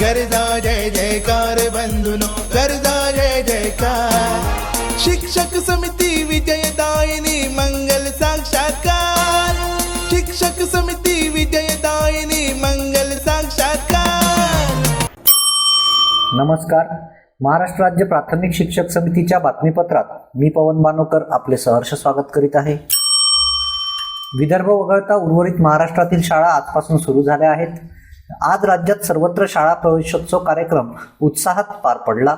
गरजा जय जयकार बंधुनो, गरजा जय जयकार। शिक्षक समिती विजयदायिनी मंगल साक्षात्कार, शिक्षक समिती विजयदायिनी मंगल साक्षात्कार। नमस्कार, महाराष्ट्र राज्य प्राथमिक शिक्षक समितीच्या बातमीपत्रात मी पवन बानोकर आपले सहर्ष स्वागत करीत आहे। विदर्भ वगळता उर्वरित महाराष्ट्रातील शाळा आजपासून सुरू झाल्या आहेत। आज राज्यात सर्वत्र शाळा प्रवेशोत्सव कार्यक्रम उत्साहात पार पडला।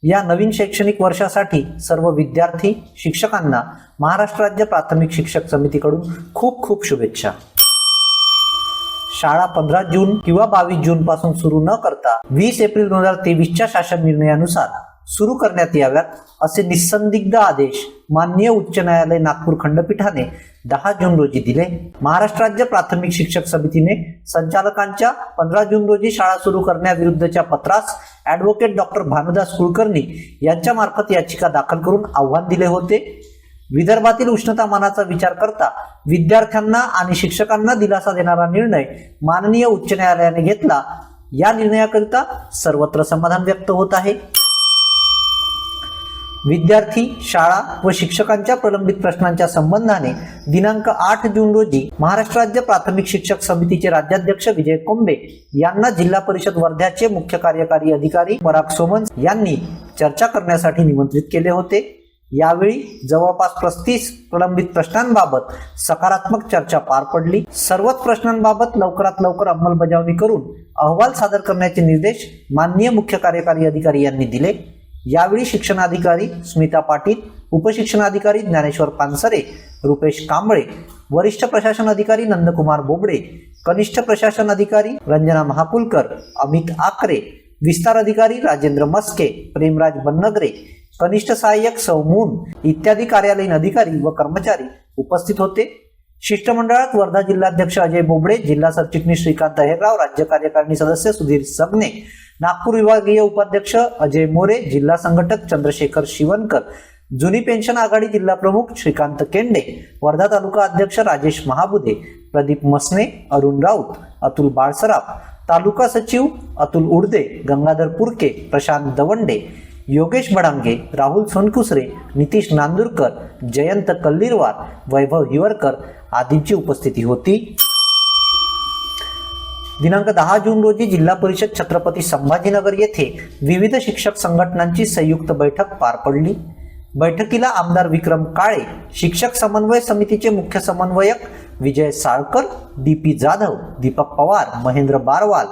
या नवीन शैक्षणिक वर्षासाठी सर्व विद्यार्थी शिक्षकांना महाराष्ट्र राज्य प्राथमिक शिक्षक समितीकडून खूप खूप शुभेच्छा। शाळा 15 जून किंवा 22 जून पासून सुरू न करता 20 एप्रिल 2023च्या शासन निर्णयानुसार सुरू करण्यात याव्यात असे निसंदिग्ध आदेश माननीय उच्च न्यायालय नागपूर खंडपीठाने 10 जून रोजी दिले। महाराष्ट्र राज्य प्राथमिक शिक्षक समितीने संचालकांच्या 15 जून रोजी शाळा सुरू करण्याविरुद्धच्या पत्रास ॲडव्होकेट डॉक्टर भानुदास कुलकर्णी यांच्या मार्फत याचिका दाखल करून आव्हान दिले होते। विदर्भातील उष्णतामानाचा विचार करता विद्यार्थ्यांना आणि शिक्षकांना दिलासा देणारा निर्णय माननीय उच्च न्यायालयाने घेतला। या निर्णयाकरिता सर्वत्र समाधान व्यक्त होत आहे। विद्यार्थी, शाळा व शिक्षकांच्या प्रलंबित प्रश्नांच्या संबंधाने दिनांक 8 जून रोजी महाराष्ट्र राज्य प्राथमिक शिक्षक समितीचे राज्याध्यक्ष विजय कोंबे यांना जिल्हा परिषद वर्ध्याचे मुख्य कार्यकारी अधिकारी पराग सोमन यांनी चर्चा करण्यासाठी निमंत्रित केले होते। यावेळी जवळपास 35 प्रलंबित प्रश्नांबाबत सकारात्मक चर्चा पार पडली। सर्वच प्रश्नांबाबत लवकरात लवकर अंमलबजावणी करून अहवाल सादर करण्याचे निर्देश माननीय मुख्य कार्यकारी अधिकारी यांनी दिले। यावेळी शिक्षणाधिकारी स्मिता पाटील, उपशिक्षणाधिकारी ज्ञानेश्वर पानसरे, रुपेश कांबळे, वरिष्ठ प्रशासन अधिकारी नंदकुमार बोबडे, कनिष्ठ प्रशासन अधिकारी रंजना महाकुलकर, अमित आकरे, विस्तार अधिकारी राजेंद्र मस्के, प्रेमराज बन्नगरे, कनिष्ठ सहाय्यक सौमून इत्यादी कार्यालयीन अधिकारी व कर्मचारी उपस्थित होते। शिष्टमंडळात वर्धा जिल्हाध्यक्ष अजय बोबडे, जिल्हा सरचिटणीस श्रीकांत अहेरराव, राज्य कार्यकारिणी सदस्य सुधीर सगने, नागपूर विभागीय उपाध्यक्ष अजय मोरे, जिल्हा संघटक चंद्रशेखर शिवनकर, जुनी पेन्शन आघाडी जिल्हा प्रमुख श्रीकांत केंडे, वर्धा तालुका अध्यक्ष राजेश महाबुदे, प्रदीप मसने, अरुण राऊत, अतुल बाळसराफ, तालुका सचिव अतुल उर्दे, गंगाधर पुरके, प्रशांत दवंडे, योगेश बडांगे, राहुल सोनकुसरे, नितीश नांदुरकर, जयंत कल्लीरवार, वैभव हिवरकर आदींची उपस्थिती होती। दिनांक 10 जून रोजी जिल्हा परिषद छत्रपती संभाजीनगर येथे विविध शिक्षक संघटनांची संयुक्त बैठक पार पडली। बैठकीला आमदार विक्रम काळे, शिक्षक समन्वय समितीचे मुख्य समन्वयक विजय साळकर, DP जाधव, दीपक पवार, महेंद्र बारवाल,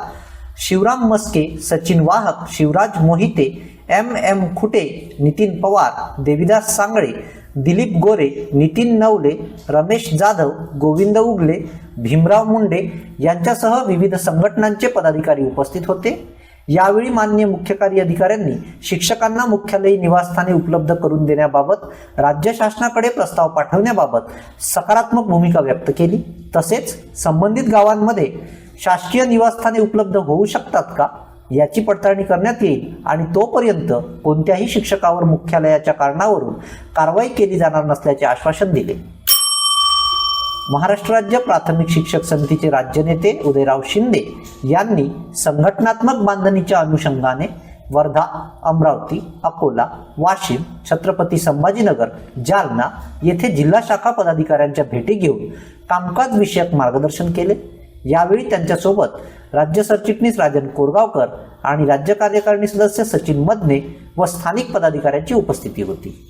शिवराम मस्के, सचिन वाहक, शिवराज मोहिते, MM खुटे, नितीन पवार, देविदास सांगळे, दिलीप गोरे, नितीन नवले, रमेश जाधव, गोविंद उगले, भीमराव मुंडे यांच्यासह विविध संघटनांचे पदाधिकारी उपस्थित होते। यावेळी माननीय मुख्य कार्य अधिकाऱ्यांनी शिक्षकांना मुख्यालयी निवासस्थाने उपलब्ध करून देण्याबाबत राज्य शासनाकडे प्रस्ताव पाठवण्याबाबत सकारात्मक भूमिका व्यक्त केली। तसेच संबंधित गावांमध्ये शासकीय निवासस्थाने उपलब्ध होऊ शकतात का याची पडताळणी करण्यात येईल आणि तोपर्यंत कोणत्याही शिक्षकावर मुख्यालयाच्या कारणावरून कारवाई केली जाणार नसल्याचे आश्वासन दिले। महाराष्ट्र राज्य प्राथमिक शिक्षक समितीचे राज्य नेते उदयराव शिंदे यांनी संघटनात्मक बांधणीच्या अनुषंगाने वर्धा, अमरावती, अकोला, वाशिम, छत्रपती संभाजीनगर, जालना येथे जिल्हा शाखा पदाधिकाऱ्यांच्या भेटी घेऊन कामकाज विषयक मार्गदर्शन केले। यावेळी त्यांच्यासोबत राज्य सरचिटणीस राजन कोरगावकर आणि राज्य कार्यकारिणी सदस्य सचिन मदने व स्थानिक पदाधिकाऱ्यांची उपस्थिती होती।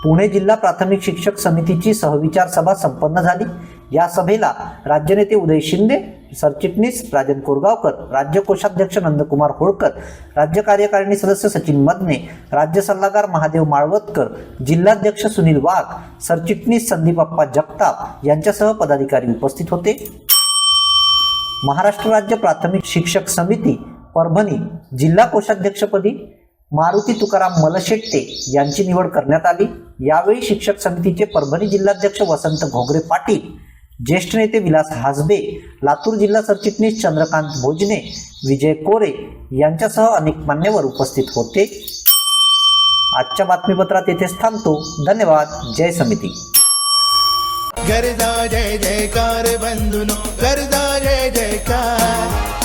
पुणे जिल्हा प्राथमिक शिक्षक समितीची सहविचार सभा संपन्न झाली। या सभेला राज्य नेते उदय शिंदे, सरचिटणीस राजन कोरगावकर, राज्य कोषाध्यक्ष नंदकुमार होळकर, राज्य कार्यकारिणी सदस्य सचिन मदने, राज्य सल्लागार महादेव माळवतकर, जिल्हाध्यक्ष सुनील वाघ, सरचिटणीस संदीप अप्पा जगताप यांच्यासह पदाधिकारी उपस्थित होते। महाराष्ट्र राज्य प्राथमिक शिक्षक समिती परभणी जिल्हा कोषाध्यक्षपदी मारुती तुकाराम मलशेट्टे यांची निवड करण्यात आली। यावेळी शिक्षक समितीचे परभणी जिल्हाध्यक्ष वसंत घोगरे पाटील, ज्येष्ठ नेते विलास हासबे, लातूर जिल्हा सरचिटणीस चंद्रकांत भोजने, विजय कोरे यांच्यासह अनेक मान्यवर उपस्थित होते। आजच्या बातमीपत्रात येथेच थांबतो। धन्यवाद। जय समिती। गरजा जय जयकार बंधुनो, गरजा जय जयकार।